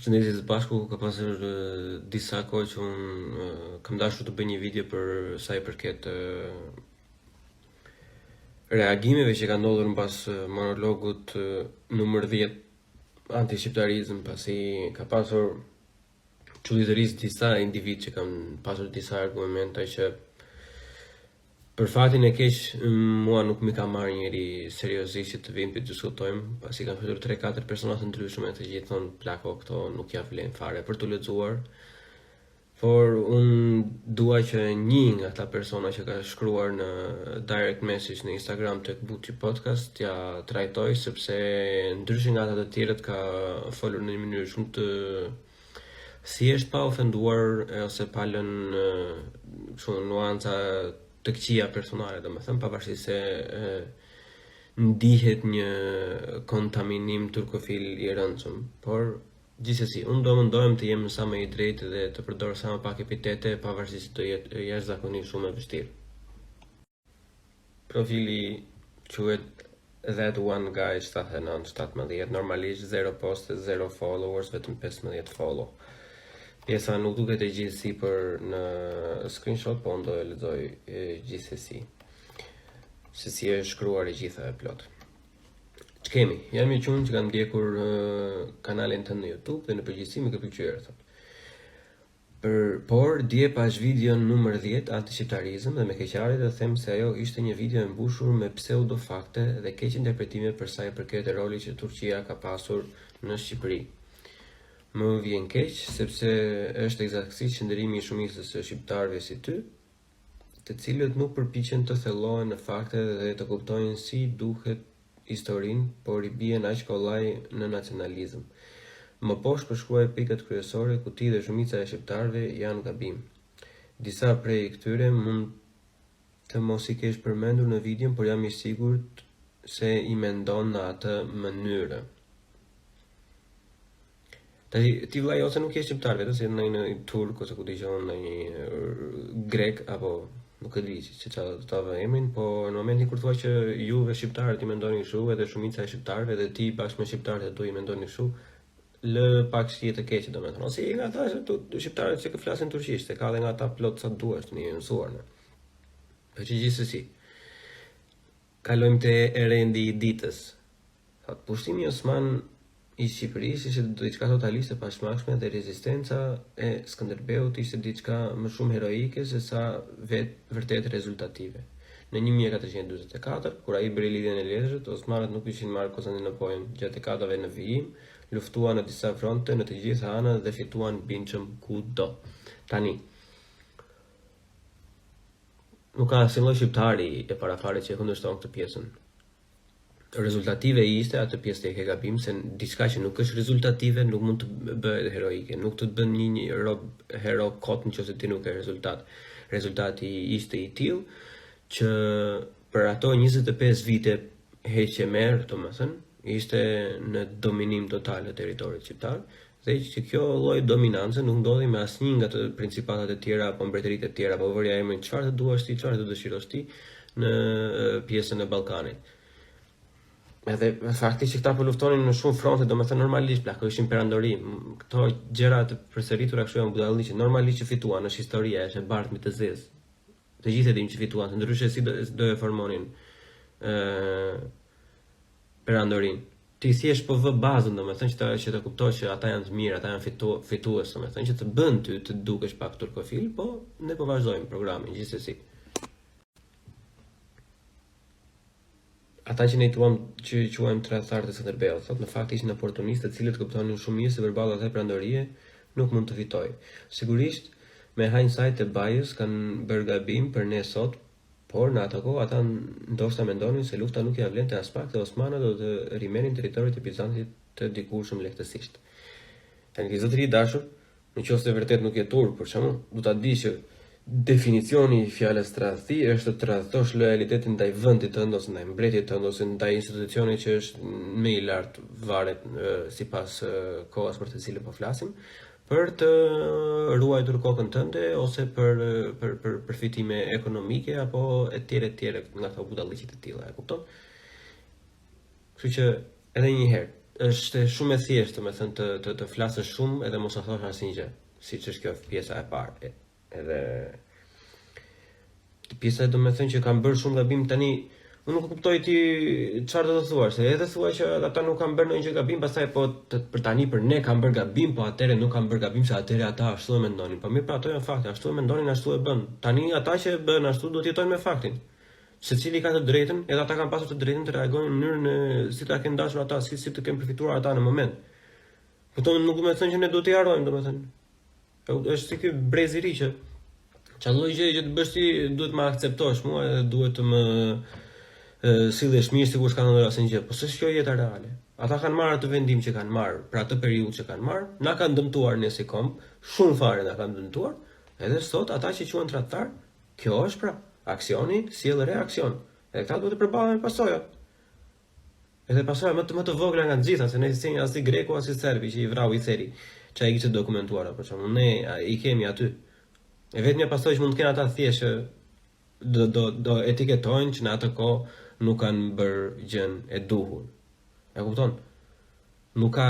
Përshëndetje së bashku, ka pasur disa kohë që unë kam dashur të bëj një video për sa i përket reagimeve që ka ndodhur mbas monologut numër 10 anti-shqiptarizëm, pasi ka pasur çuditërisë disa individ që kanë pasur disa argumenta që për fatin e keq mua nuk më ka marrë njëri seriozisht që të vim të diskutojmë, pasi kanë fyetur 3-4 persona të ndryshme të gjithë thonë plako këto nuk ja vlen fare për të lexuar. Por unë dua që një nga ata persona që ka shkruar në direct message në Instagram tek Buçi Podcast ja trajtoj, sepse ndryshe nga ata të tjerët ka folur në një mënyrë shumë të thjesht pa ofenduar ose pa lënë kështu nuanca të këqija personale, domethënë pavarësisht se ndihet një kontaminim turkofil i rëndësishëm, por gjithsesi unë do mundohem të jem sa më i drejtë dhe të përdor sa më pak epitete, pavarësisht se do jetë jashtëzakonisht shumë e vështirë. Profili quhet That One Guy 79-17, normalisht 0 poste, 0 followers, vetëm 15 follow. Pjesa nuk duket e gjithësi për në screenshot, po unë do e lexoj gjithsesi. Se si është shkruar e gjitha e plot. Ç'kemi? Jam një qund që kam ndjekur kanalin tënd në YouTube dhe në përgjithësi më ka pëlqyer thotë. Por dje pash videon numër 10 anti-shqiptarizëm dhe me keqardhje të them se ajo ishte një video e mbushur me pseudo fakte dhe keq interpretime për sa i përket rolit që Turqia ka pasur në Shqipëri. Më vjen keq sepse është eksaktësisht qëndrimi i shumicës së shqiptarëve si ty, të cilët nuk përpiqen të thellohen në fakte dhe të kuptojnë si duhet historinë, por i bien aq kollaj në nacionalizëm. Më poshtë përshkruaj pikat kryesore ku ti dhe shumica e shqiptarëve janë gabim. Disa prej këtyre mund të mos i kesh përmendur në videon, por jam i sigurt se i mendon në atë mënyrë. Ti vllai ose nuk je shqiptar vetë, si në një turk ose ku dijon në një grek apo nuk e di që çfarë të avë emrin, po në momentin kur thua që juve shqiptarët i mendoni kështu edhe shumica e shqiptarëve dhe ti bashkë me shqiptarët e tu i mendoni kështu, lë pak shije të keqe domethënë. Ose nga ata shqiptarët që flasin turqisht, e ka edhe nga ata plot sa duash në mësuar në. Po gjithsesi. Kalojmë te erendi i ditës. Thot pushtimi osman i Shqipërisë ishte diçka totalisht e pashmangshme dhe rezistenca e Skënderbeut ishte diçka më shumë heroike se sa vërtet rezultative. Në 1444, kur ai bëri lidhjen e letërshët, osmanët nuk kishin marrë Konstantinopolin gjatë dekadave në vijim, luftuan në disa fronte në të gjitha anët dhe fituan binçëm kudo. Tani nuk ka asnjë lloj shqiptari e parafaret që e kundërshton këtë pjesën. Rezultative ishte atë pjesë tek e gabim se diçka që nuk është rezultative nuk mund të bëhet heroike, nuk të bën një rob hero kot nëse ti nuk ke rezultat. Rezultati ishte i tillë që për ato 25 vite heqje merr, domethënë, ishte në dominim total në territorin shqiptar dhe që kjo lloj dominancë nuk ndodhi me asnjë nga të principatat e tjera apo mbretëritë e tjera, apo vërja emrin çfarë të duash ti, çfarë të dëshirosh ti në pjesën e Ballkanit. Edhe faktikisht që këta po luftonin në shumë fronte, domethënë normalisht plako ishin perandori. Këto gjëra të përsëritura kështu janë budalliqe, normalisht që fituan, është historia, është e bardhë me të zezë. Të gjithë e dimë që fituan, ndryshe si do e formonin perandorin. Ti thjesht po vë bazën, domethënë që të kuptosh që ata janë të mirë, ata janë fitues, domethënë që të bën ty të dukesh pak turkofil, po ne po vazhdojmë programin gjithsesi. Ata që ne quajmë tradhtarët e Skënderbeut, thotë në fakt ishin oportunistë të cilët kuptonin shumë mirë se përballë asaj perandorie nuk mund të fitojë. Sigurisht, me hindsight e bias kanë bërë gabim për ne sot, por në atë kohë ata ndoshta mendonin se lufta nuk ia vlente as pak dhe osmanët do të rimenin territorit e Bizantit të dikurshëm lehtësisht. Tani zotëri i dashur, nëse vërtet nuk je turp, për shembull, do ta dish që definicioni i fjalës tradhti është të tradhtosh lojalitetin ndaj vendit tënd ose ndaj mbretit tënd ose ndaj institucionit që është më i lartë varet sipas kohës për të cilën po flasim, për të ruajtur kokën tënde ose për përfitime ekonomike apo etj nga ato budalliqe të tilla, e kupton? Kështu që edhe një herë është shumë e thjeshtë, domethënë të flasësh shumë edhe mos e thosh asnjë gjë, siç është kjo pjesa e parë. Edhe pjesa domethënë që kanë bërë shumë gabim tani. Unë nuk kuptoj ti çfarë do të thuash, se edhe thua që ata nuk kanë bërë ndonjë gjë gabim, pastaj po për tani për ne kanë bërë gabim, po atëre nuk kanë bërë gabim se atëre ata ashtu e mendonin. Po mirë, pra ato janë fakte, ashtu e mendonin, ashtu e bën. Tani ata që e bën ashtu do të jetojnë me faktin. Secili ka të drejtën, edhe ata kanë pasur të drejtën të reagojnë në mënyrën si ta kenë dashur ata, si të kenë përfituar ata në moment. Këto nuk do të thonë që ne duhet t'i harrojmë, domethënë. Është si ky brez i ri që çalloj gjë që të bësh ti duhet më akceptosh mua, duhet të më sillesh mirë sikur s'ka ndonjë asnjë gjë, po s'është kjo jeta reale. Ata kanë marrë atë vendim që kanë marrë, për atë periudhë që kanë marrë, na kanë dëmtuar ne si komp, shumë fare na kanë dëmtuar, edhe sot ata që quhen tradhtar, kjo është pra, aksioni sjell reaksion. Edhe këta duhet të përballen me pasojat. Edhe pasojat më të vogla nga të gjitha, se ne si as i greku as i serbi që i vrau i theri, që ai kishte dokumentuar për shembull, ne i kemi aty. E vetmja pasojë që mund të kenë ata thjesht do etiketojnë që në atë kohë nuk kanë bërë gjën e duhur. E kupton? Nuk ka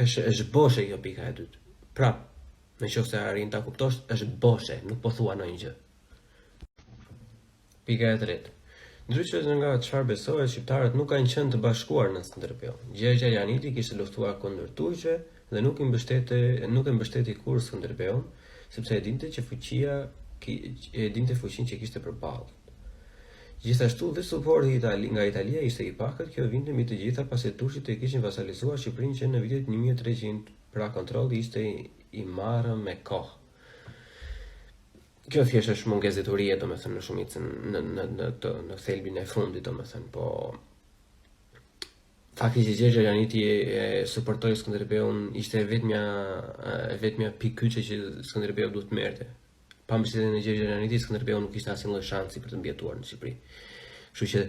është boshe kjo pika e dytë. Prap, në qoftë se arrin ta kuptosh, është boshe, nuk po thua ndonjë gjë. Pika e tretë. Ndryshe nga çfarë besohet, shqiptarët nuk kanë qenë të bashkuar në Skënderbeu. Gjergj Janiti kishte luftuar kundër turqëve dhe nuk e mbështeti kur Skënderbeun, sepse e dinte fuqinë që kishte përballë. Gjithashtu dhe suporti nga Italia ishte i pakët, kjo vinte mbi të gjitha pasi turqit e kishin vasalizuar Shqipërinë që në vitet 1300, pra kontrolli ishte i marrë me kohë. Kjo thjesht është mungesë diturie, domethënë në shumicën në thelbin e fundit, domethënë, po fakti që Gjergj Janiti e suportoi Skënderbeun ishte vetmja pikëkyçe që Skënderbeu duhet merrte. Pa mbështetjen e Gjergj Janiti, Skënderbeu nuk kishte asnjë lloj shansi për të mbjetuar në Shqipëri. Kështu që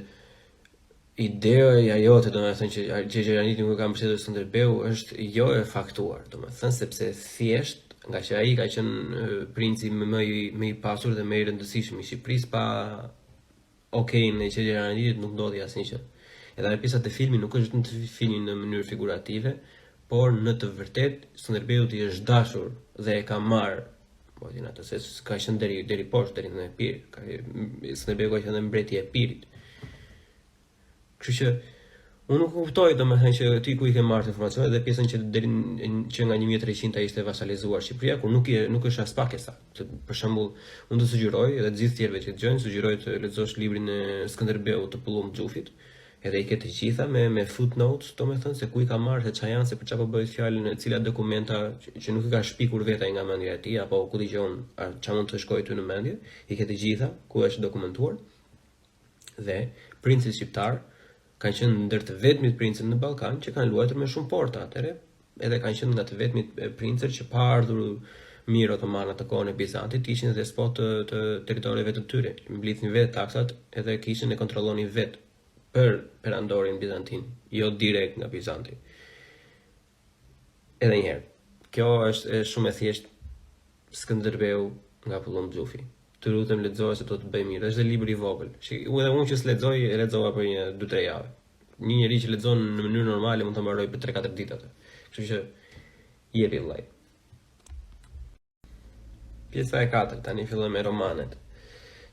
ideja jote, domethënë që Gjergj Janiti nuk ka mbështetur Skënderbeu është jo e faktuar, domethënë sepse thjesht nga që ai ka qenë princi më i pasur dhe më i rëndësishëm i Shqipërisë, pa okejin e Gjergj Janitit nuk ndodhi asnjë gjë. Edhe pjesa e filmit nuk është në të filmin në mënyrë figurative, por në të vërtetë Skënderbeu i është dashur dhe e ka marrë atë se ka qenë deri poshtë, deri në Epir. Skënderbeu ka qenë mbreti i Epirit. Kështu që unë nuk kuptoj domethënë që ti ku i ke marrë informacione dhe pjesën që nga 1300 ai ishte vasalizuar Shqipëria, kur nuk është as pak e saktë. Për shembull, unë të sugjeroj edhe të gjithë tjerëve që dëgjojnë, sugjeroj të lexosh librin e Skënderbeut të Pullum Xhufit. Edhe i ke të gjitha me footnotes, domethënë se ku i ka marrë, se çfarë janë, se për çfarë po bëhet fjalë, në cilat dokumenta që nuk i ka shpikur vetaj nga mendja e tij, apo ku dëgjon çfarë mund të shkojë ty në mendje, i ke të gjitha ku është dokumentuar. Dhe princit shqiptar kanë qenë ndër të vetmit princët në Ballkan që kanë luajtur me shumë porta atëre, edhe kanë qenë nga të vetmit princët që pa ardhur mirë otomanët të kohën e Bizantit, ishin despot të territoreve të tyre, mblidhin vetë taksat edhe kishin e kontrollonin vetë për perandorin bizantin, jo direkt nga Bizanti. Edhe një herë, kjo është shumë e thjeshtë. Skënderbeu nga Pullum Xhufi. Të lutem lexoje se do të bëj mirë. Është libër i vogël. Edhe unë që s'lexoj, e lexova për 2-3 javë. Një njeri që lexon në mënyrë normale mund ta mbaroj për 3-4 ditë atë. Kështu që jepi vllai. Pjesa e 4, tani fillojmë me romanet.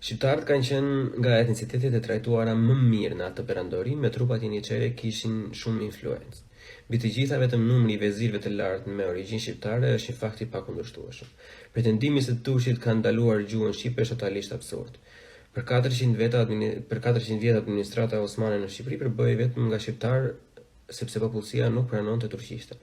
Shqiptarët kanë qenë nga etnicitetet e trajtuara më mirë në atë perandori, me trupat jeniçere kishin shumë influencë. Mbi të gjitha vetëm numri i vezirëve të lartë me origjinë shqiptare është një fakt i pakundërshtueshëm. Pretendimi se turqit kanë ndaluar gjuhën shqipe është totalisht absurd. Për 400 vjet administrata osmane në Shqipëri përbëhej vetëm nga shqiptar, sepse popullsia nuk pranonte turqishten.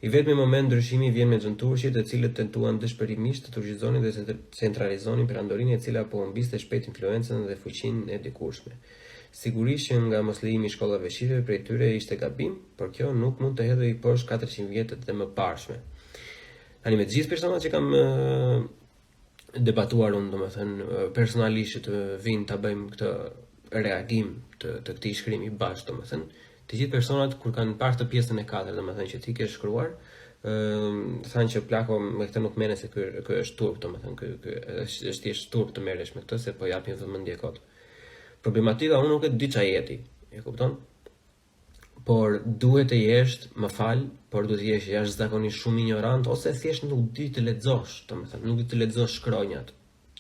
I vetmi moment ndryshimi vjen me xhënturqit, të cilët tentuan dëshpërimisht të turqizonin dhe të centralizonin perandorinë, e cila po humbiste shpejt influencën dhe fuqinë e dikurshme. Sigurisht që nga moslejimi i shkollave shqipe prej tyre ishte gabim, por kjo nuk mund të hedhej poshtë 400 vjetët dhe më parshme. Tani me të gjithë personat që kam debatuar unë, domethënë personalisht të vinë ta bëjmë këtë reagim të këtij shkrimi bashkë, domethënë të gjithë personat kur kanë parë të pjesën e 4, domethënë që ti ke shkruar, thanë që plako me këtë nuk merren se ky është turp, domethënë ky është thjesht turp të merresh me këtë se po japin vëmendje kot. Problematika unë nuk e di çfarë jeti, e kupton? por duhet të jesh, më fal, por duhet të jesh jashtëzakonisht shumë ignorant ose thjesht nuk di të lexosh, domethënë nuk di të lexosh shkronjat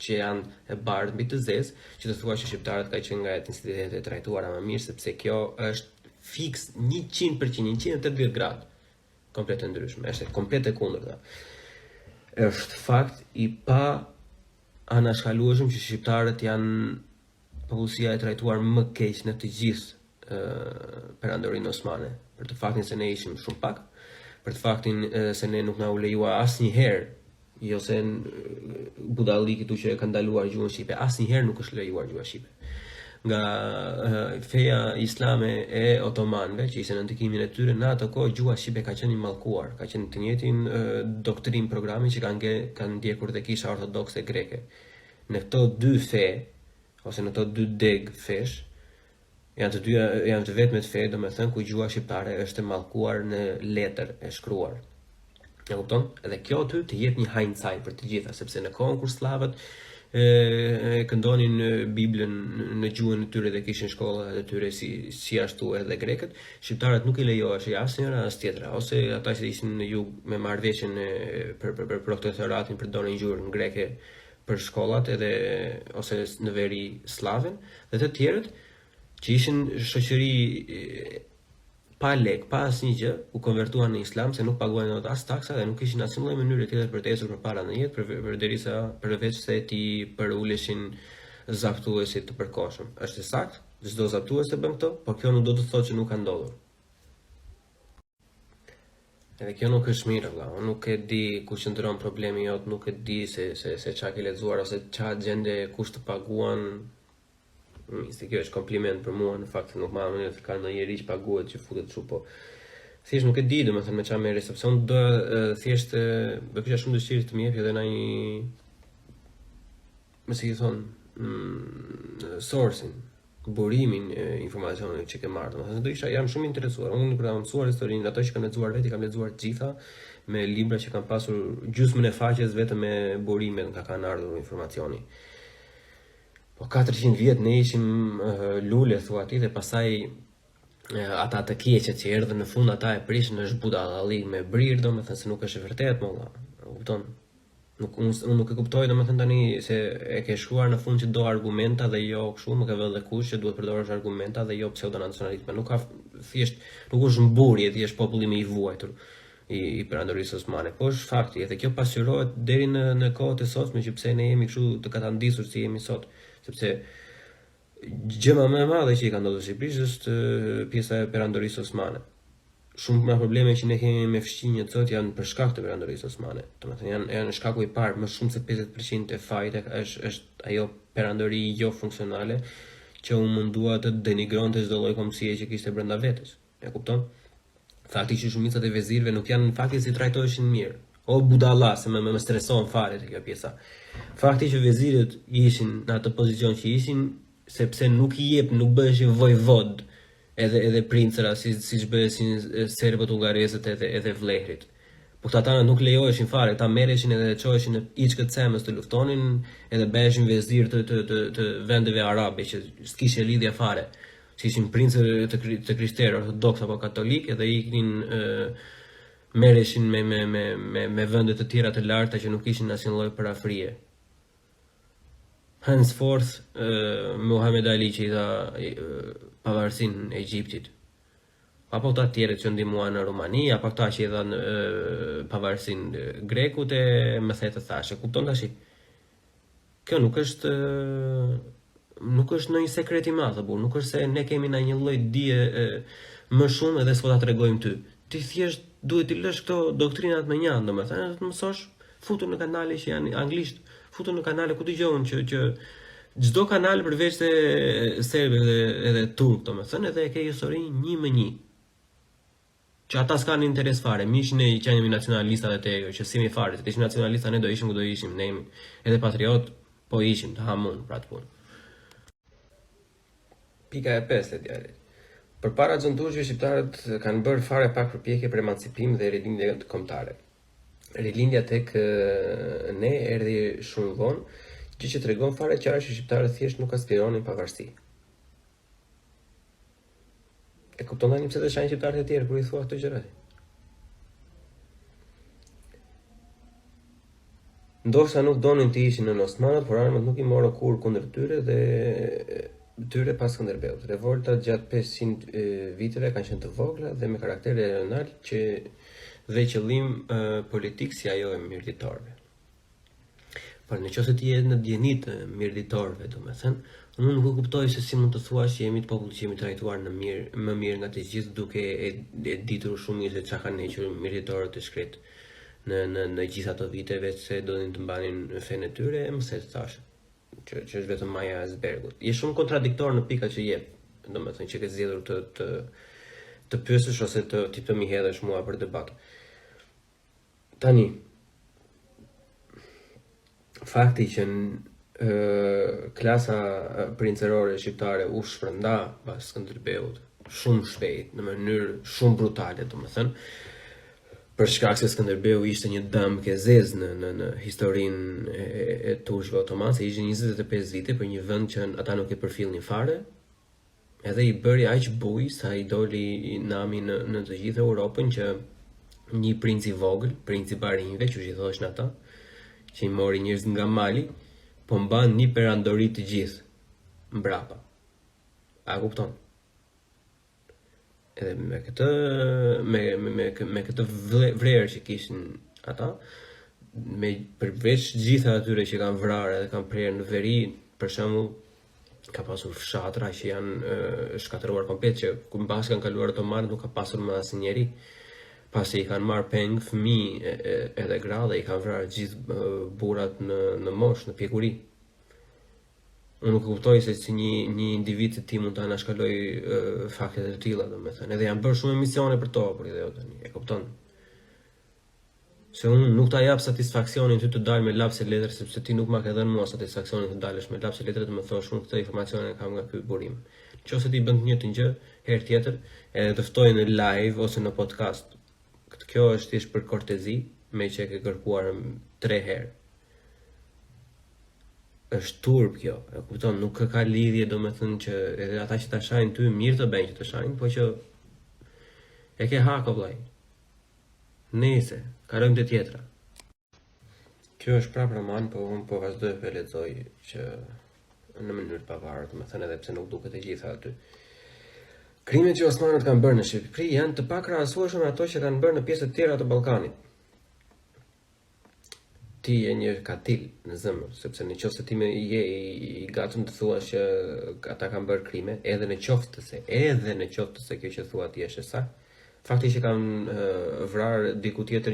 që janë e bardhë mbi të zezë, që të thuash që shqiptarët ka qenë nga etnicitetet e trajtuara më mirë, sepse kjo është fiks 100%, 180 gradë komplet e ndryshme, është komplet e kundërta. Është fakt i pa anashkalueshëm që shqiptarët janë popullsia e trajtuar më keq në të gjithë perandorinë osmane, për të faktin se ne ishim shumë pak, për të faktin se ne nuk na u lejua asnjëherë, jo se budallikit që e ka ndaluar gjuhën shqipe, asnjëherë nuk është lejuar gjuha shqipe. Nga feja islame e otomanëve, që ishte në ndikimin e tyre, në ato kohë gjuha shqipe ka qenë i mallkuar, ka qenë të njëjtin doktrinë programi që kanë ndjekur dhe Kisha Ortodokse greke. Në këto dy fe, ose në këto dy deg fesh, janë të vetmet fe, domethënë ku gjuha shqiptare është e mallkuar në letër e shkruar. E kupton? Edhe kjo aty të jep një hindsight për të gjitha, sepse në kohën kur slavët këndonin Biblën në gjuhën e tyre dhe kishin shkollat e tyre si ashtu edhe grekët, shqiptarët nuk i lejohej asnjëra as tjetra, ose ata që ishin në jug me marrëveshjen për protektoratin përdorin gjuhën greke për shkollat edhe ose në veri slaven, dhe të tjerët që ishin shoqëri pa lek, pa asnjë gjë, u konvertuan në islam se nuk paguajnë as taksa dhe nuk kishin asnjë lloj mënyre tjetër për të ecur përpara në jetë, përveç se ti përuleshin zaptuesit të përkohshëm. Është saktë, çdo zaptues të bën këto, por kjo nuk do të thotë që nuk ka ndodhur. Edhe kjo nuk është mirë, vëlla. Unë nuk e di ku qëndron problemi jot, nuk e di se çka ke lexuar ose çfarë gjende kush të paguan. Se kjo është kompliment për mua, në fakt nuk ma mënyrë të ka në njeri që paguhet që futet kështu, po thjesht nuk e di domethënë me çfarë merres, sepse unë do thjesht do kisha shumë dëshirë të më jepë edhe ndonjë, më si i thon, sourcin, burimin e informacionit që ke marrë. Domethënë jam shumë interesuar. Unë kur kam mësuar historinë, ato që kam lexuar vetë, kam lexuar gjitha me libra që kam pasur gjysmën e faqes vetëm me burimet nga kanë ardhur informacioni. Po 400 vjet ne ishim lule thua ti, dhe pastaj ata të keqet që erdhën në fund ata e prishin është budallalli me brir, domethënë se nuk është e vërtetë, molla. Kupton? Unë nuk e kuptoj domethënë tani se e ke shkruar në fund që do argumenta dhe jo kështu, nuk e vë dhe kush që duhet përdorësh argumenta dhe jo pseudonacionalizëm. Nuk ka thjesht nuk është mburje, thjesht populli më i vuajtur i perandorisë osmane. Po është fakti, edhe kjo pasqyrohet deri në kohët e sotme që pse ne jemi kështu të katandisur si jemi sot. Sepse gjë më e madhe që i ka ndodhur Shqipërisë është pjesa e perandorisë osmane. Shumë nga problemet që ne kemi me fshqinjet sot janë për shkak të perandorisë osmane. Domethënë janë shkaku i parë, më shumë se 50% e fajit është ajo perandori jo funksionale që u mundua të denigronte çdo lloj kombësie që kishte brenda vetes. E kupton? Fakti që shumicat e vezirëve nuk janë në fakti si trajtoheshin mirë. O budalla, se më streson fare të kjo pjesa. Fakti që vezirët ishin në atë pozicion që ishin, sepse nuk bëheshin vojvod edhe princëra siç bëheshin serbët, hungaresët edhe vlehrit. Po këta nuk lejoheshin fare, ta merreshin edhe çoheshin në içkët cemës të luftonin edhe bëheshin vezir të vendeve arabe që s'kishte lidhje fare. Si ishin princë të krishterë, ortodoks apo katolik, edhe iknin merreshin me vende të tjera të larta që nuk kishin asnjë lloj parafrie. Henceforth, Muhammed Ali që i dha pavarësinë e Egjiptit, apo ta tjerët që ndihmuan në Rumani, apo ta që i dhan pavarësinë Grekut e më the të thashë, kupton tash? Kjo nuk është ndonjë sekret i madh, apo nuk është se ne kemi ndonjë lloj dije më shumë edhe s'po ta tregojmë ty. Ti thjesht duhet t'i lësh këto doktrinat me njanë, domethënë të mësosh, futur në kanale që janë anglisht, futur në kanale ku dëgjohen që çdo kanal përveç se serbe edhe turk, domethënë edhe e ke historinë 1-1. Që ata s'kan interes fare, mish ne që jemi nacionalistat e tjerë, që simi fare, se të ishim nacionalista ne do ishim ku do ishim, ne jemi edhe patriot, po ishim të hamun për atë punë. Pika e 5 e djalit. Përpara xontueshve shqiptarët kanë bërë fare pak përpjekje për emancipim dhe rilindje kombëtare. Rilindja tek ne erdhi shumë vonë, gjë që tregon fare qartë që shqiptarët thjesht nuk aspironin pavarësi. E kupton tani pse të shajnë shqiptarët e tjerë kur i thua këto gjëra. Ndoshta nuk donin të ishin në Osmanët, por armët nuk i morën kur kundër tyre pas Skënderbeut. Revoltat gjatë 500 viteve kanë qenë të vogla dhe me karakter regional dhe qëllim politik si ajo e mirëditorëve. Por nëse ti je në djenit të mirëditorëve, domethënë, unë nuk e kuptoj se si mund të thuash që jemi të popull që jemi trajtuar më mirë nga të gjithë duke e ditur shumë mirë se çka kanë hequr mirëditorët e shkret në gjithë ato viteve se donin të mbanin fenë e tyre, më se thash që është vetëm Maja e Icebergut. Je shumë kontradiktor në pika që jep, domethënë që ke zgjedhur të pyesësh ose të më hedhësh mua për debat. Tani, fakti që klasa princerore shqiptare u shpërnda pas Skënderbeut shumë shpejt, në mënyrë shumë brutale, domethënë, për shkak se Skënderbeu ishte një dëmb kezez në historinë e turqëve otomanë, se ishin 25 vite për një vend që ata nuk e përfillnin fare, edhe i bëri aq buj sa i doli nami në të gjithë Europën që një princ i vogël, princi Barinjve, që i thoshin ata, që i mori njerëz nga mali, po mban një perandori të gjithë mbrapa. A kupton? Edhe me këtë vrerë që kishin ata, përveç gjitha atyre që kanë vrarë dhe kanë prerë në veri, për shembull, ka pasur fshatra që janë shkatëruar komplet, që mbas kanë kaluar otomanët nuk ka pasur më asnjëri, pasi i kanë marrë peng fëmijë edhe gra dhe i kanë vrarë gjithë burrat në moshë, në pjekuri. Unë nuk kuptoj se si një individ të ti mund të anashkaloj faktet e tilla, domethënë. Edhe janë bërë shumë emisione për to, por edhe tani, e kupton? Se unë nuk ta jap satisfaksionin ty të dalë me lapse letër, sepse ti nuk ma ke dhënë mua satisfaksionin të dalësh me lapse letër të më thosh unë këtë informacione kam nga ky burim. Nëse ti bën të njëjtën gjë herë tjetër, edhe të ftoj në live ose në podcast, kjo është thjesht për kortezi, me që e ke kërkuar 3 herë. Është turp kjo, e kupton, nuk ka lidhje domethënë që edhe ata që ta shajnë ty mirë të bëjnë që të shajnë, po që e ke hako vllai. Nëse kalojmë te tjetra. Kjo është prap roman, po unë po vazhdoj të lexoj që në mënyrë të pavarur, domethënë edhe pse nuk duket e gjitha aty. Krimet që osmanët kanë bërë në Shqipëri janë të pakrahasueshme me ato që kanë bërë në pjesë të tjera të Ballkanit. Ti je një katil në zemër, sepse nëse ti je i gatshëm të thuash që ata kanë bërë krime, edhe në qoftë se kjo që thua ti është saktë, fakti që kanë vrarë diku tjetër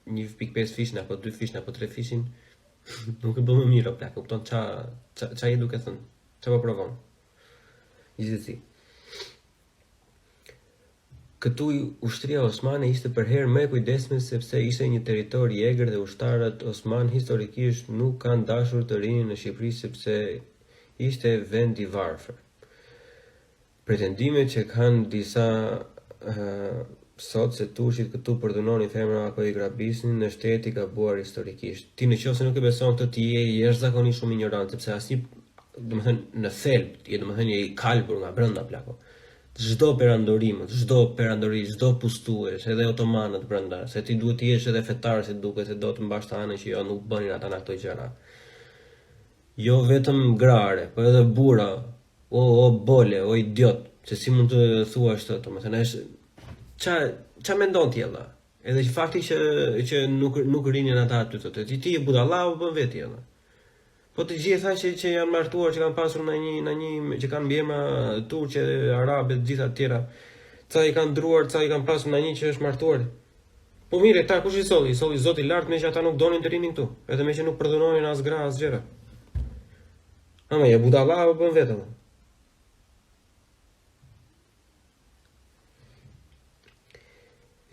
1.5 fishin apo 2 fishin apo 3 fishin, nuk e bën më mirë, plak, kupton ç'a je duke thënë, ç'a po provon. Gjithsesi. Këtu ushtria osmane ishte për herë më e kujdesshme sepse ishte një territor i egër dhe ushtarët osman historikisht nuk kanë dashur të rinin në Shqipëri sepse ishte vend i varfër. Pretendimet që kanë disa sot se turqit këtu përdononin femra apo i grabisnin në shteti ka gabuar historikisht. Ti nëse nuk e beson këtë ti je jashtëzakonisht shumë ignorant sepse asnjë, domethënë në thelb, ti domethënë je i kalbur nga brenda plako. Çdo perandori, çdo pustues, edhe otomanët brenda, se ti duhet të jesh edhe fetar si duket se do të mbash të anën që jo nuk bënin ata në ato gjëra. Jo vetëm grare, por edhe burra, o bole, o idiot, se si mund të thuash këtë, domethënë është ç'a mendon ti valla? Edhe që fakti që nuk rinin ata aty thotë, ti je budallau bën veti valla. Po të gjitha që janë martuar, që kanë pasur në një që kanë mbiemra turqe, arabe, të gjitha të tjera, ca i kanë druar, ca i kanë pasur në një që është martuar. Po mire, ta kush i solli? I solli Zoti i lartë me që ata nuk donin të rinin këtu, edhe me që nuk përdononin as gra as gjëra. Ama je budalla apo bën vetë.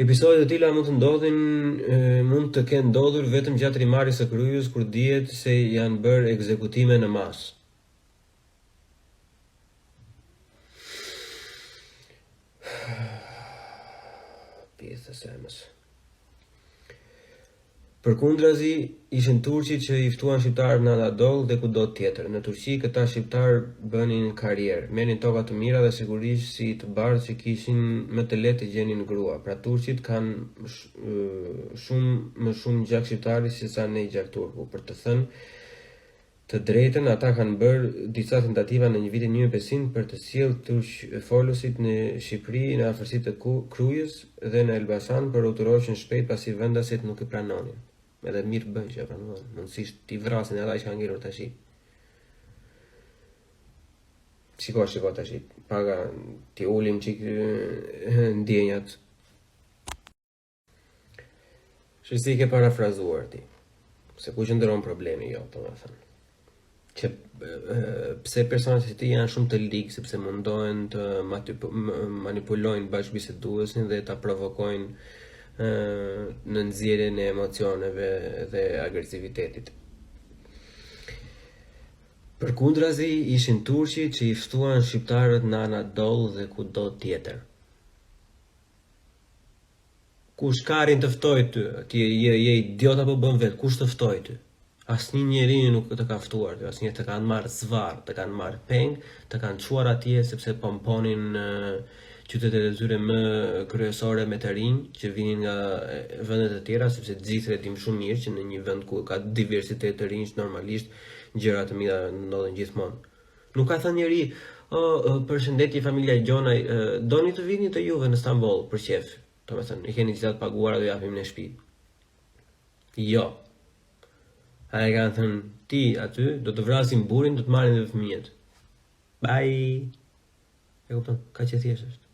Episode të tilla mund të kenë ndodhur vetëm gjatë rimarrjes së kryes kur dihet se janë bërë ekzekutime në masë. Pjesë e semës. Përkundrazi, ishin turqit që i ftuan shqiptarët në Anadol dhe kudo tjetër. Në Turqi këta shqiptar bënin karrierë, merrin toka të mira dhe sigurisht si të bardhë që kishin më të lehtë të gjenin grua. Pra turqit kanë më shumë gjak shqiptari se sa ne gjak turku. Për të thënë të drejtën, ata kanë bërë disa tentativa në vitin 1500 për të sjellë turq folusit në Shqipëri, në afërsitë të Krujës dhe në Elbasan, por u turoshin shpejt pasi vendasit nuk i pranonin. Edhe mirë bën që pranon, mundësisht t'i vrasin ata që kanë ngelur tash. Shiko tash, paga t'i ulim çik ndjenjat. Si ke parafrazuar ti, se ku qëndron problemi jo, domethënë. Që pse personat si ti janë shumë të ligë, sepse mundohen të manipulojnë bashkëbiseduesin dhe ta provokojnë në nxjerrjen e emocioneve dhe agresivitetit. Përkundrazi, ishin turqit që i ftuan shqiptarët në Anadol dhe kudo tjetër. Kush karin të ftoi ty? Ti je idiot apo bën vet? Kush të ftoi ty? Asnjë njeri nuk të ka ftuar ty, asnjë të kanë marrë zvarr, të kanë marrë peng, të kanë çuar atje sepse pomponin qytetet e tyre më kryesore me të rinj që vinin nga vendet e tjera, sepse gjithë e dim shumë mirë që në një vend ku ka diversitet të rinj normalisht gjëra të mira ndodhen gjithmonë. Nuk ka thënë njeri, përshëndetje familja Gjonaj, doni të vini të Juve në Stamboll për qef, domethënë i keni gjithë të paguara do japim në shtëpi. Jo. A e kanë thënë, ti aty, do të vrasin burin, do të marrin dhe fëmijët. Bye! E kupton, ka që thjesht është.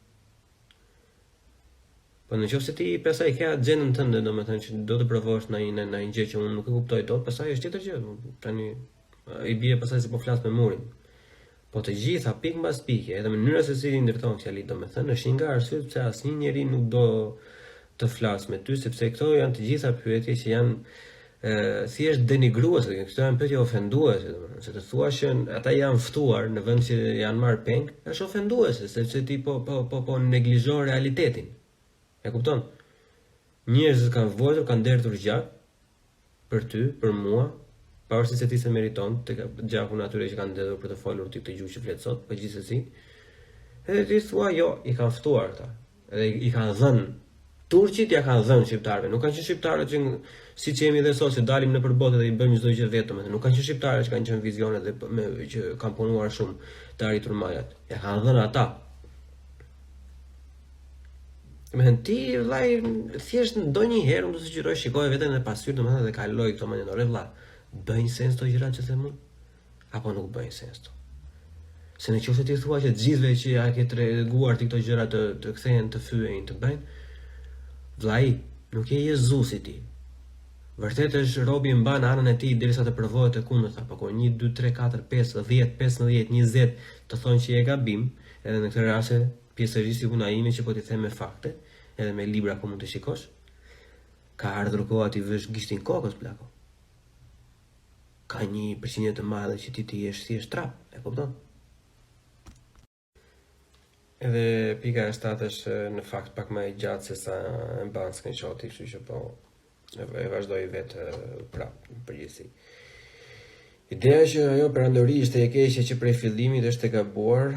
Po në qoftë se ti pastaj ke agjendën tënde, domethënë që do të provosh në një gjë që unë nuk e kuptoj dot, pastaj është tjetër gjë. Tani i bie pastaj se po flas me murin. Po të gjitha pik mbas pike, edhe mënyra se si ndërton fjalit, domethënë është një nga arsyet pse asnjë njeri nuk do të flas me ty, sepse këto janë të gjitha pyetje që janë thjesht denigruese, këto janë pyetje ofenduese, domethënë, se të thuash që ata janë ftuar në vend që janë marrë peng, është ofenduese, sepse ti po neglizhon realitetin. E kupton? Njerëzit kanë vojtur, kanë dertur gjak për ty, për mua, pavarësisht se ti se meriton tek gjakun atyre që kanë ndedhur për të folur ti këtë gjuhë që flet sot, por gjithsesi. Edhe ti thua, jo, i kanë ftuar ata. Edhe i kanë dhënë. Turqit ja kanë dhënë shqiptarëve. Nuk kanë qenë shqiptarët që siç jemi dhe sot, që dalim nëpër botë dhe i bëjmë çdo gjë vetëm. Nuk kanë qenë shqiptarët që kanë qenë vizionet dhe që kanë punuar shumë të arritur majat. Ja kanë dhënë ata. Domethënë ti vllai thjesht ndonjëherë unë do të sugjeroj shikoj veten në pasqyrë domethënë dhe kaloj këto mënyrë vlla. Bëjnë sens këto gjëra që them unë? Apo nuk bëjnë sens to? Se në qoftë ti thua që të gjithëve që ja ke treguar ti këto gjëra të kthehen të fyejnë të bëjnë, vllai, nuk je Jezusi ti. Vërtet është robi mban anën e tij derisa të provohet e kundërta, po kur 1 2 3 4 5 10 15 20 të thonë që je gabim, edhe në këtë rast pjesërisht si puna ime që po t'i them me fakte, edhe me libra ku mund të shikosh, ka ardhur koha ti vësh gishtin kokës plako. Ka një përqindje të madhe që ti jesh thjesht trap, e kupton? Edhe pika e 7 është në fakt pak më e gjatë se sa e mban screenshot-i, kështu që po e vazhdoj vetë prap në përgjithësi. Ideja që ajo perandori ishte e keqe që prej fillimit është e gabuar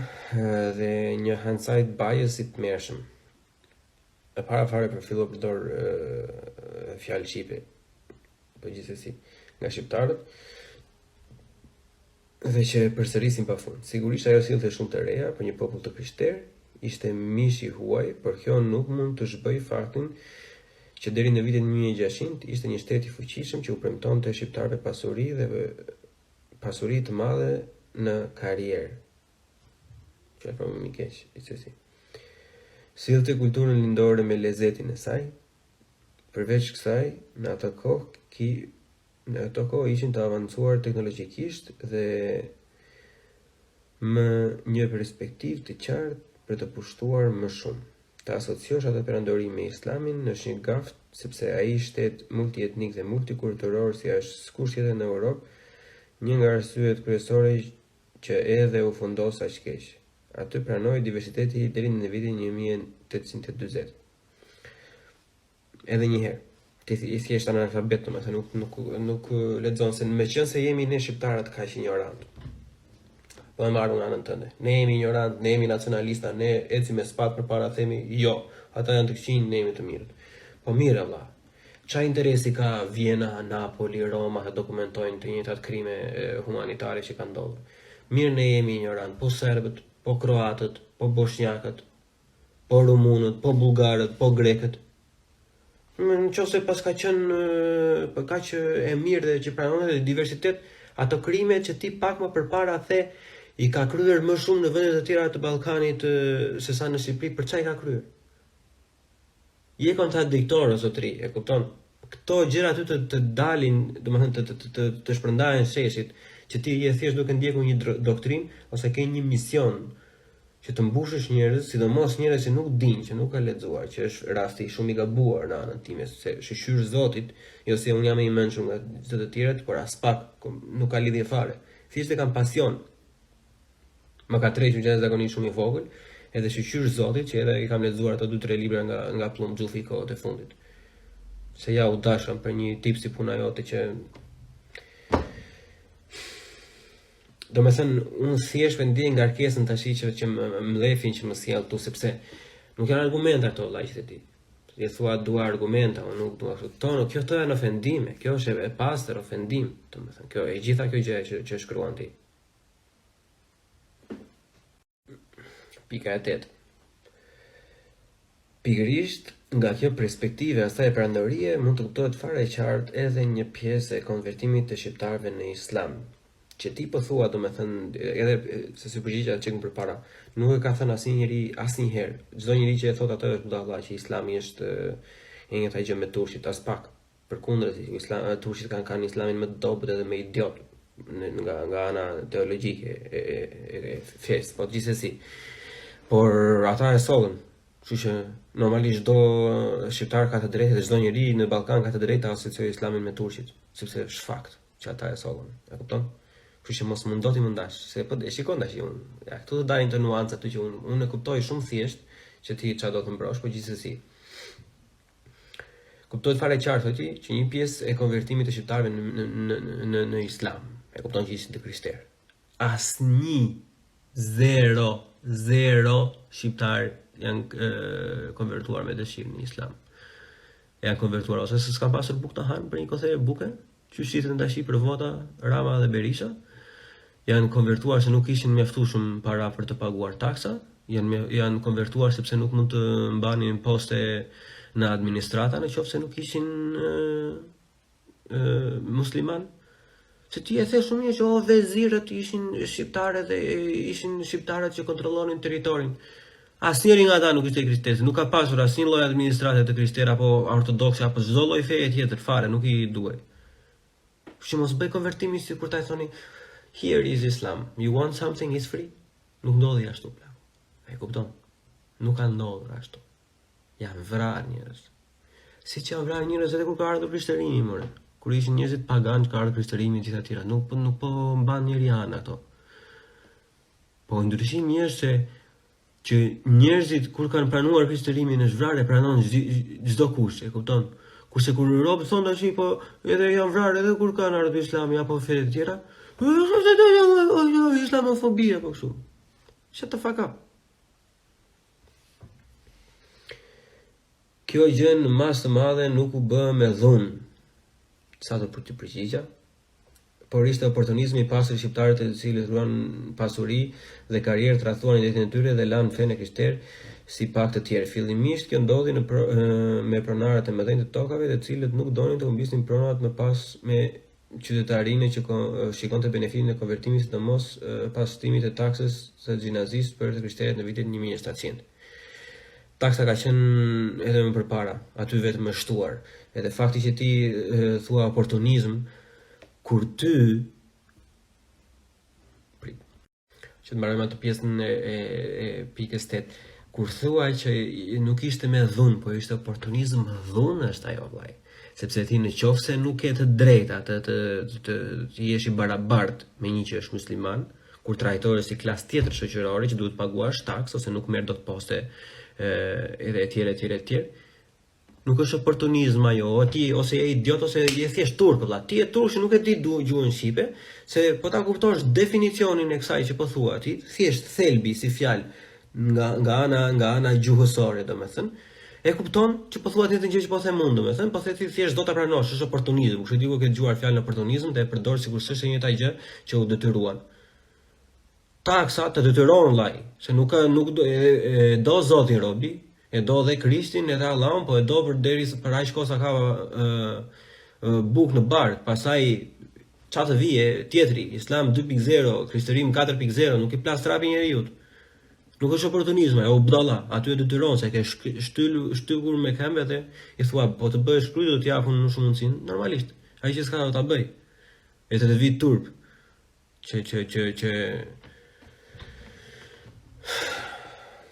dhe një hindsight bias i tmerrshëm. E para fare për fillo përdor fjalë shqipe, përgjithësi nga shqiptarët, dhe që përsërisin pafund. Sigurisht ajo sillte shumë të reja për një popull të krishterë, ishte mish i huaj, por kjo nuk mund të zhbëj faktin që deri në vitin 1600 ishte një shtet i fuqishëm që u premtonte shqiptarëve pasuri të madhe në karrierë. Që është më keq, gjithsesi. Sillte kulturën lindore me lezetin e saj. Përveç kësaj, në ato kohë ishin të avancuar teknologjikisht dhe më një perspektivë të qartë për të pushtuar më shumë. Të asociosh atë perandori me Islamin është një gaft, sepse ai shtet multietnik dhe multikulturor si është sikush tjetër në Europë, një nga arsyet kryesore që edhe u fundos aq keq. Aty pranoi diversiteti deri në vitin 1840. Edhe një herë, ti i thjesht analfabet, domethënë nuk lexon se meqense jemi ne shqiptarët kaq ignorant. Po e marrë në anën tënde. Ne jemi ignorant, ne jemi nacionalista, ne ecim me spat përpara themi jo, ata janë të këqinj, ne jemi të mirët. Po mirë valla. Çfarë interesi ka Vjena, Napoli, Roma të dokumentojnë të njëjtat krime humanitare që kanë ndodhur? Mirë, ne jemi ignorant, po serbët, po kroatët, po bosnjakët, po rumunët, po bullgarët, po grekët. Në qoftë pas ka qenë kaq e mirë dhe që pranon diversitet, ato krime që ti pak më përpara the i ka kryer më shumë në vendet e tjera të Ballkanit se sa në Shqipëri, për çfarë i ka kryer? Je kontradiktor o zotëri, e kupton? Këto gjëra aty të dalin, domethënë të shpërndahen sheshit, që ti je thjesht duke ndjekur një doktrinë ose ke një mision që të mbushësh njerëz, sidomos njerëz që nuk dinë, që nuk kanë lexuar, që është rasti shumë i gabuar në anën time, se shqyr Zotit, jo se unë jam i mençur nga të tjerët, por as pak nuk ka lidhje fare. Thjesht e kam pasion. Më ka tërhequr gjë zakonisht shumë i vogël, edhe shqyr Zotit që edhe i kam lexuar ato 2-3 libra nga Plum Xhufi kohët e fundit. Se ja u dasham për një tip si puna jote që do me thënë, unë thjesht ndjej ngarkesën tash që më lefin që më sjell tu, sepse nuk janë argumenta ato vllajt e ti. Je thua dua argumenta, unë nuk dua kështu. Kjo janë ofendime, kjo është e pastër ofendim, domethënë, kjo e gjitha kjo gjë që shkruan ti. Pika e 8. Pikërisht nga kjo perspektive asaj prandorie mund të kuptohet fare qartë edhe një pjesë e konvertimit të shqiptarëve në islam. Që ti po thua, domethënë, edhe se si përgjigja që më përpara, nuk e ka thënë asnjëherë. Çdo njeri që e thot atë është budalla, që Islami është e njëjta gjë me turshit, as pak. Përkundër, turshit kanë islamin më të dobët edhe më idiot nga ana teologjike e fesë, po gjithsesi. Por ata e sollën. Kështu që normalisht çdo shqiptar ka të drejtë dhe çdo njeri në Ballkan ka të drejtë ta asociojë islamin me turshit, sepse është fakt që ata e sollën. E kupton? Kështu që mos mundo ti mundash, se po e shikon tash unë. Ja, këtu do dalin të nuancat që unë e kuptoj shumë thjesht që ti çfarë do të mbrosh, po gjithsesi. Kuptohet fare qartë ti që një pjesë e konvertimit të shqiptarëve në islam, e kupton që ishin të krishterë. Asnjë zero shqiptar janë konvertuar me dëshirë në islam. Janë konvertuar ose se s'kan pasur bukë të hanë për një kohë buke, që shitën tash për vota Rama dhe Berisha. Janë konvertuar se nuk ishin mjaftueshëm para për të paguar taksa, janë konvertuar sepse nuk mund të mbanin poste në administrata nëse nuk ishin musliman. Se ti e the shumë mirë që vezirët ishin shqiptarë dhe ishin shqiptarët që kontrollonin territorin. Asnjëri nga ata nuk ishte krishterë, nuk ka pasur asnjë lloj administrate të krishterë apo ortodokse apo çdo lloj feje tjetër fare, nuk i duaj. Që mos bëj konvertimi si kur ta thoni here is Islam, you want something is free. Nuk ndodhi ashtu plak. E kupton? Nuk ka ndodhur ashtu. Janë vrarë njerëz. Siç janë vrarë njerëz edhe kur ka ardhur krishterimi, more. Kur ishin njerëzit paganë që ka ardhur krishterimi gjithë tjera, nuk po mban njëri anë ato. Po ndryshimi është se që njerëzit kur kanë pranuar krishterimin është vrarë, pranon çdo kush, e kupton? Kurse kur robët thonë tash po edhe janë vrarë edhe kur kanë ardhur islami apo fe të tjera, islamofobia apo kështu. Shut the fuck up. Kjo gjë në masë të madhe nuk u bë me dhunë, sa do për të përgjigja, por ishte oportunizmi i pasur shqiptarët të cilët ruan pasuri dhe karrierë të rrethuan identitetin e tyre dhe lanë fenë krishterë si pak të tjerë. Fillimisht kjo ndodhi me pronarët e mëdhenj të tokave, të cilët nuk donin të humbisnin pronat më pas me qytetarinë që shikonte benefitin e konvertimit, sidomos pas shtimit të taksës së xhinazisë për të krishterët në vitin 1700. Taksa ka qenë edhe më përpara, aty vetëm më shtuar. Edhe fakti që ti thua oportunizëm, kur ty që të mbarojmë atë pjesën e pikës 8, kur thua që nuk ishte me dhunë, po ishte oportunizëm, dhunë është ajo vllai. Sepse ti në qoftë se nuk ke të drejta të jesh i barabartë me një që është musliman, kur trajtohesh si klasë tjetër shoqërore që duhet paguash taks ose nuk merr dot poste edhe etj, Nuk është oportunizm ajo, ti ose je idiot ose je thjesht turp, valla. Ti je turp që nuk e di gjuhën shqipe, se po ta kuptosh definicionin e kësaj që po thua ti, thjesht thelbi si fjalë nga ana gjuhësore, domethënë. E kupton që po thua ti të gjë që po them unë, domethënë, po the ti thjesht do ta pranosh, është oportunizëm. Kështu diku ke dëgjuar fjalën oportunizëm dhe e përdor sikur s'është e njëjta gjë që u detyruan. Taksa të detyron vllai, se nuk do Zotin robi, e do dhe Krishtin edhe Allahun, po e do për aq kohë sa ka buk në bark, pastaj çfarë të vije tjetri, Islam 2.0, Krishtërim 4.0, nuk i plas trapi njeriu. Nuk është oportunizëm, o budalla, aty e detyron se ke shtyllur me këmbë dhe i thua, po të bësh shkruaj do t'i japun në shumë mundësinë, normalisht. Ai që s'ka do ta bëj. E të vit turp. Që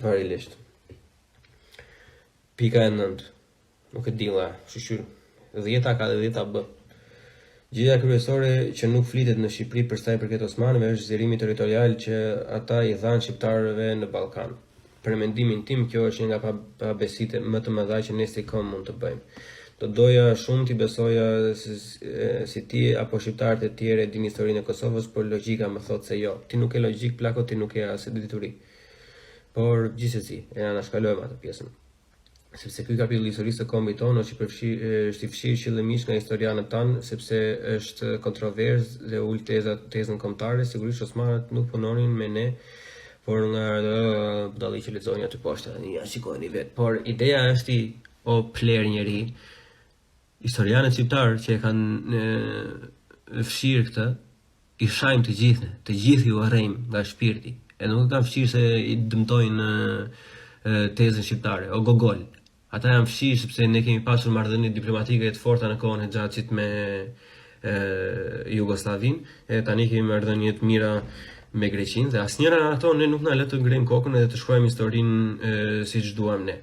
varilisht. Pika e 9. Nuk e di la, shqyr. 10 ka dhe 10 bë. Gjëja kryesore që nuk flitet në Shqipëri për sa i përket osmanëve është zgjerimi territorial që ata i dhanë shqiptarëve në Ballkan. Për mendimin tim, kjo është një nga pabesitë më të mëdha që ne si kom mund të bëjmë. Do doja shumë t'i besoja si ti apo shqiptarët e tjerë e din historinë e Kosovës, por logjika më thotë se jo. Ti nuk e logjik plako, ti nuk e as dituri. Por gjithsesi, e anashkalojmë atë pjesën. Sepse ky kapitull i historisë të kombit tonë është i fshirë qëllimisht nga historianët tanë, sepse është kontroverzë dhe ul tezën kombëtare, sigurisht osmanët nuk punonin me ne, por nga budalli që lexojnë aty poshtë, ja shikojeni vetë. Por ideja është o pler njeri, historianët shqiptarë që e kanë fshirë këtë, i shajmë të gjithë ju arrejmë nga shpirti, e nuk e kanë fshirë se i dëmtojnë tezën shqiptare, o gogol. Ata janë fshirë sepse ne kemi pasur marrëdhënie diplomatike të forta në kohën e Xhaçit me Jugoslavinë, e tani kemi marrëdhënie të mira me Greqinë dhe asnjëra nga ato ne nuk na le të ngrejmë kokën edhe të shkruajmë historinë siç duam ne.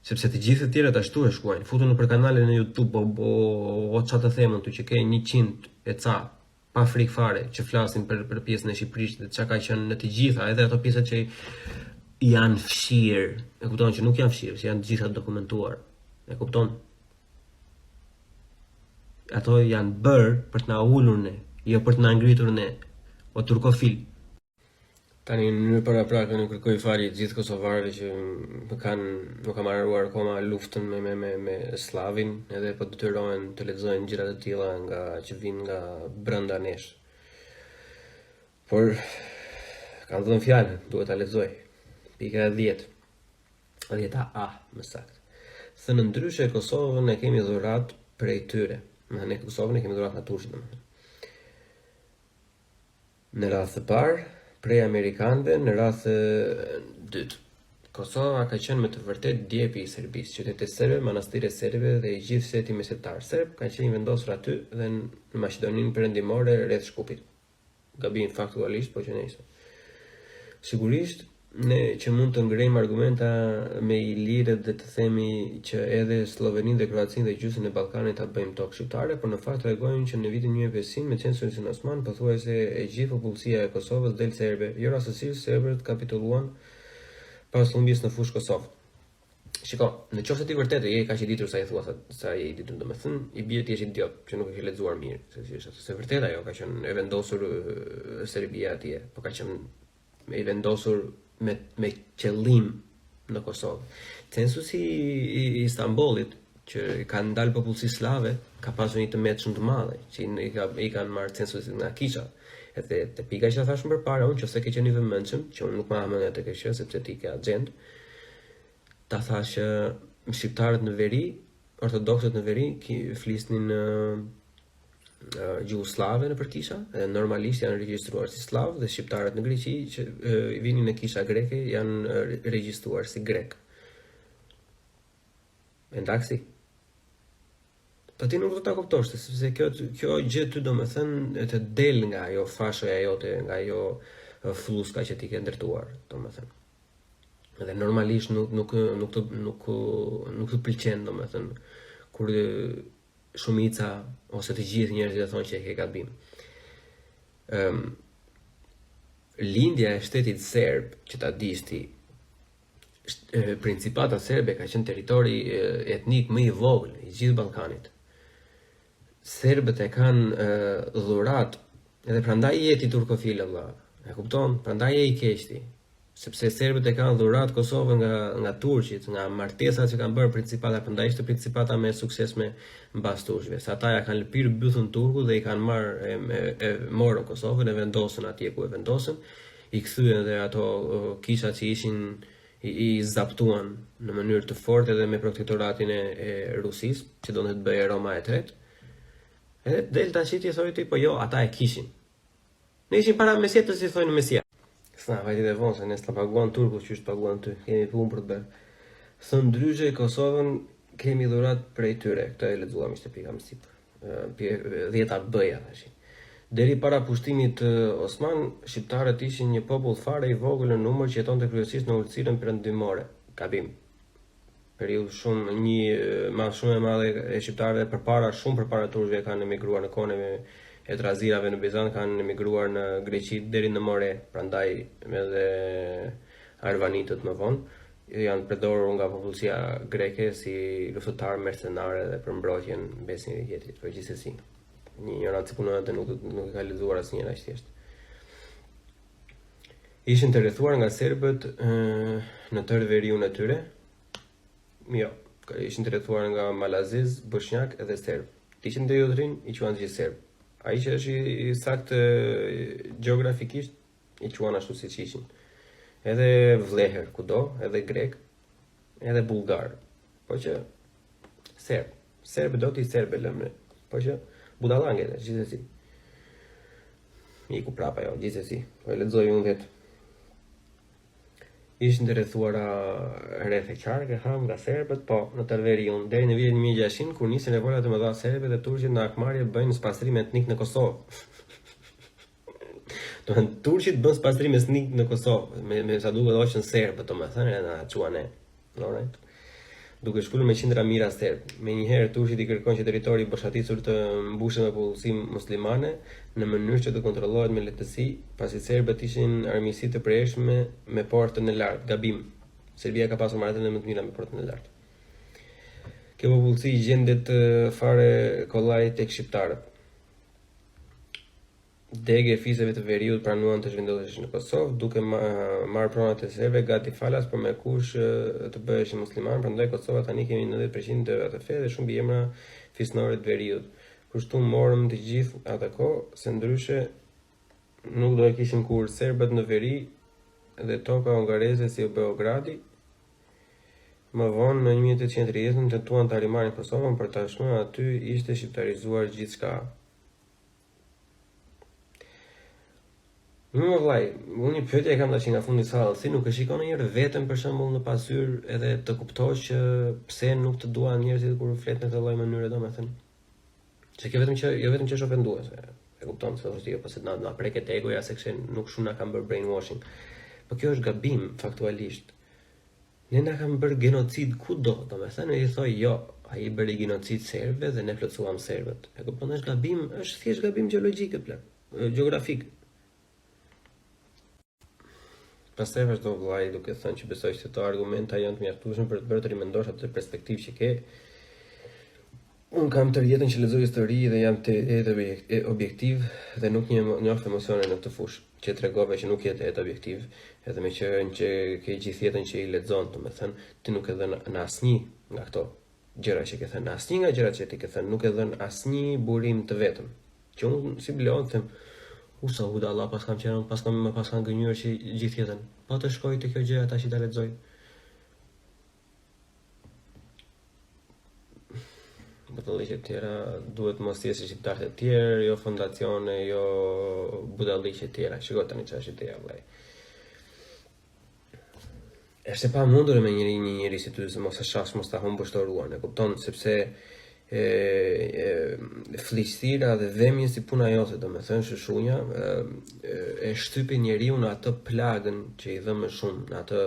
Sepse të gjithë të tjerët ashtu e shkruajnë, futun nëpër kanale në YouTube o çfarë të them unë, që ke 100 e ca pa frikë fare që flasin për pjesën e Shqipërisë dhe çka ka qenë në të gjitha, edhe ato pjesët që janë fshirë, e kupton që nuk janë fshirë, që janë të gjitha dokumentuar, e kupton? Ato janë bërë për të na ulur ne, jo për të na ngritur ne, o turkofil. Tani në mënyrë paraprakë nuk kërkoj falje të gjithë kosovarëve që nuk kanë marruar akoma luftën me slavin, edhe po detyrohen të lexojnë gjëra të tilla që vijnë nga brenda nesh. Por kanë dhënë fjalën, duhet ta lexoj. Pika 10. 10A, më saktë. Thënë ndryshe Kosovën e kemi dhurat prej tyre. Ne Kosovën e kemi dhurat nga turqit, domethënë. Në radhë të parë, prej Amerikanëve, në radhë dytë. Kosova ka qenë me të vërtet djepi i Serbisë, qytetet serbe, manastire serbe dhe i gjithë seti mesetar serb kanë qenë vendosur aty dhe në Maqedoninë Perëndimore rreth Shkupit. Gabim faktualisht, po që nejse. Sigurisht, ne që mund të ngrejmë argumenta me Ilirët dhe të themi që edhe Sloveninë dhe Kroacinë dhe gjysmën e Ballkanit ta bëjmë tokë shqiptare, por në fakt tregojnë që në vitin 1900 me censusin osman pothuajse e gjithë popullsia e Kosovës del serbe, jo rastësisht serbët kapitulluan pas humbjes në fushë Kosovë. Shiko, në qoftë ti vërtet je kaq i ditur sa i thua sa i ditur, domethënë i bie ti je idiot që nuk e ke lexuar mirë, se vërtet ajo ka qenë e vendosur Serbia atje, po ka qenë e vendosur me qëllim në Kosovë. Censusi i Istanbulit, që ka ndalë popullsi slave, ka pasur një tëmet shumë të madhe, që i kanë marrë censusit nga kisha. Edhe te pika që ta thashëm përpara, unë nëse ke qenë i vëmendshëm, që unë nuk ma hamendja të ke qenë, sepse ti ke agent, ta thash shqiptarët në veri, ortodoksët në veri, flisnin gjuhë slave në përkisha, dhe normalisht janë regjistruar si slav, dhe shqiptarët në Greqi që vinin në kisha greke janë regjistruar si grek. Endaksi? Po ti nuk do ta kuptosh, sepse kjo gjë ty domethënë të del nga ajo fashoja jote, nga ajo fluska që ti ke ndërtuar, domethënë. Dhe normalisht nuk të pëlqen domethënë kur shumica ose të gjithë njerëzit e thonë që e ke gabim. Lindja e shtetit serb, që ta dish ti, Principata serbe ka qenë territori etnik më i vogël i gjithë Ballkanit. Serbët e kanë dhurat, edhe prandaj jeti turkofil vëlla. E kupton? Prandaj je i keqti. Sepse serbët e kanë dhurat Kosovën nga turqit, nga martesat që kanë bërë principata, prandaj ishte principata me sukses me mbas turqëve. Sa ata ja kanë lëpirë bythën turku dhe i kanë marrë e morën Kosovën, e vendosën atje ku e vendosën, i kthyen edhe ato kishat që ishin i zaptuan në mënyrë të fortë edhe me protektoratin e Rusisë, që donte të bëjë Roma e tretë. Edhe del tash ti thoi ti, po jo, ata e kishin. Ne ishin para mesjetës si thojnë mesia. S'na vajti dhe vonë, se ne s'ta paguan turku që është paguan ty, kemi punë për të bërë. Thënë ndryshe Kosovën kemi dhurat prej tyre, këtë e lexuam ishte pika më sipër. 10A-B-ja tash. Deri para pushtimit Osman, shqiptarët ishin një popull fare i vogël në numër që jetonte kryesisht në Ulësirën Perëndimore. Gabim. Periudhë shumë shumë e madhe e shqiptarëve shumë përpara turqëve kanë emigruar në kohën e trazirave në Bizant, kanë emigruar në Greqi deri në More, prandaj edhe arvanitët më vonë janë përdorur nga popullsia greke si luftëtar mercenare dhe për mbrojtjen mbes njëri tjetrit, por gjithsesi një ignorancë punonte nuk e ka lexuar asnjëra thjesht. Ishin të rrethuar nga serbët në tërë veriun e tyre. Jo, ishin të rrethuar nga Malaziz, Bosnjak edhe serb. Ishin të jotrin i quajnë gjithë serb. Ai që është i saktë gjeografikisht i quajnë ashtu siç ishin. Edhe vleher kudo, edhe grek, edhe bullgar. Po që serb do t'i serbe lëmre. Po që budallange gjithsesi. Iku prapa jo, gjithsesi. Po e lexoj unë vetë. Ishin të rrethuara rreth e qark e ham nga serbët, po në Tërveriun deri në vitin 1600 kur nisën revoltat e mëdha serbe dhe turqit në Akmarje bëjnë spastrim etnik në Kosovë. Domethënë turqit bën spastrim etnik në Kosovë, me sa duket hoqën serbët, domethënë na çuan ne. Alright. Duke shkullur me qindra mira serb. Menjëherë turqit i kërkojnë që territori i boshaticur të mbushet me popullsi muslimane në mënyrë që të kontrollohet me lehtësi, pasi serbët ishin armiqësi të përhershme me portën e lartë. Gabim. Serbia ka pasur marrëdhënie më të mira me portën e lartë. Kjo popullsi gjendet fare kollaj tek shqiptarët. Dege e fisëve të veriut pranuan të zhvendoseshin në Kosovë, duke marrë pronat e serbe gati falas për me kush të bëheshin musliman, prandaj Kosova tani kemi 90% të atë fe dhe shumë biemra fisnore të veriut. Kushtu morëm të gjithë atë kohë, se ndryshe nuk do e kishin kur serbët në veri dhe toka hungareze si Beogradi. Më vonë në 1830 tentuan të arimarin Kosovën, për tashmë aty ishte shqiptarizuar gjithçka. Më vllai, unë një pyetje e kam tash nga fundi i sallës, si nuk e shikon ndonjëherë veten për shembull në pasur edhe të kuptosh që pse nuk të duan njerëzit kur flet në këtë lloj mënyre, domethënë. Se kjo jo vetëm që është ofenduese, e kupton se thoshti jo, po se na preket egoja se kështu nuk shumë na kanë bërë brainwashing. Po kjo është gabim faktualisht. Ne na kanë bërë genocid kudo, domethënë i thoj jo, ai bëri genocid serbëve dhe ne plotësuam serbët. E kupton, është gabim, është thjesht gabim gjeologjik gjeografik. Pastaj vazhdo vllai duke thënë që besoj se këto argumenta janë të mjaftueshme për të bërë të rimendosh atë perspektivë që ke. Unë kam tërë jetën që lexoj histori dhe jam të objektiv dhe nuk njoh emocione në këtë fushë, që tregove që nuk jetë objektiv, edhe me që ke gjithë jetën që i lexon, domethënë ti nuk e dhën në asnjë nga këto gjëra që ke thënë, asnjë nga gjërat që ti ke thënë, nuk e dhën asnjë burim të vetëm. Që unë si Bleon them Usa huda Allah pas kam gënjur që gjithë jetën. Po të shkoj të kjo gjë ata që ta lexoj. Budalliqe të tjera duhet mos thjesht shqiptarë të tjerë, jo fondacione, jo budalliqe të tjera. Shikoj tani çfarë është ideja vllai. Është pa mundur me njëri si ty se mos e shash, mos ta humbësh të ruan, e kupton, sepse fliqësira dhe dhemje si puna jote, domethënë shëshunja e shtypi njeriu në atë plagën që i dhëm më shumë, në atë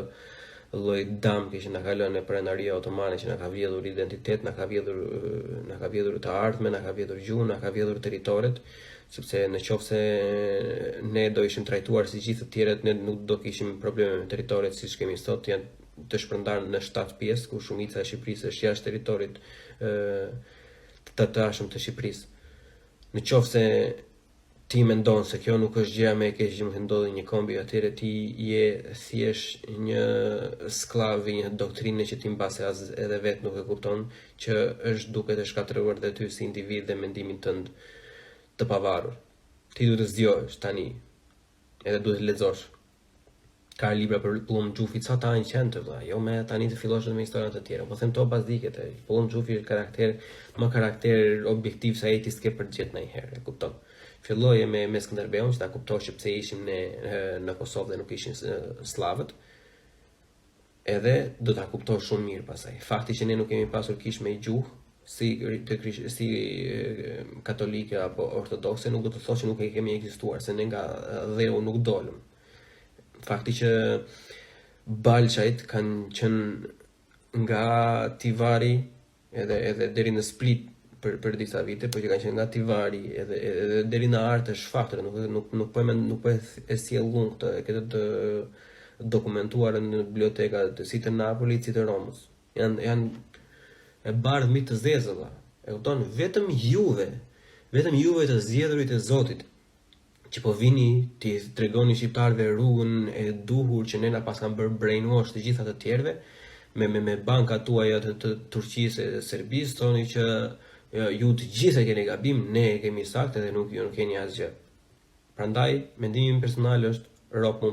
lloj damke që na ka lënë Pronaria Otomane, që na ka vjedhur identitet, na ka vjedhur të ardhmen, na ka vjedhur gjuhën, na ka vjedhur territoret, sepse në qoftë se ne do ishim trajtuar si gjithë të tjerët, ne nuk do kishim probleme me territoret siç kemi sot, janë të shpërndarë në 7 pjesë, ku shumica e Shqipërisë është jashtë territorit të tashëm të Shqipërisë. Në qoftë se ti mendon se kjo nuk është gjëja më e keqe që mund të ndodhi një kombi, atëherë ti je thjesht një skllav i një doktrine që ti mbase as edhe vetë nuk e kupton, që është duke të shkatëruar dhe ty si individ dhe mendimin tënd të pavarur. Ti duhet të zgjohesh tani, edhe duhet të lexosh. Ka libra për Pullum Xhufi, sa ta qenë vëlla, jo me tani të fillosh me historinë të tjera. Po them to bazike te Pullum Xhufi është karakter objektiv sa ai ti s'ke përgjigjet ndonjëherë, e kupton? Filloje me Skënderbeun, që ta kuptosh që pse ishim ne në Kosovë dhe nuk ishin slavët. Edhe do ta kuptosh shumë mirë pasaj. Fakti që ne nuk kemi pasur kish me gjuhë si katolike apo ortodokse nuk do të thotë që nuk e kemi ekzistuar, se ne nga dheu nuk dolëm. Fakti që Balçajt kanë qenë nga Tivari edhe deri në Split për disa vite, por që kanë qenë nga Tivari edhe deri në Artë është faktor, nuk po e sjell unë këtë të dokumentuar në biblioteka si të Napolit, si të Romës. Janë e bardhë mbi të zezëlla. E kupton, vetëm juve të zgjedhurit e Zotit, që po vini ti tregoni shqiptarëve rrugën e duhur që ne na pas kanë bërë brainwash të gjitha të tjerëve me bankat tuaja të Turqisë e Serbisë, thoni që ju të gjithë keni gabim, ne kemi saktë dhe ju nuk keni asgjë. Prandaj mendimi im personal është rob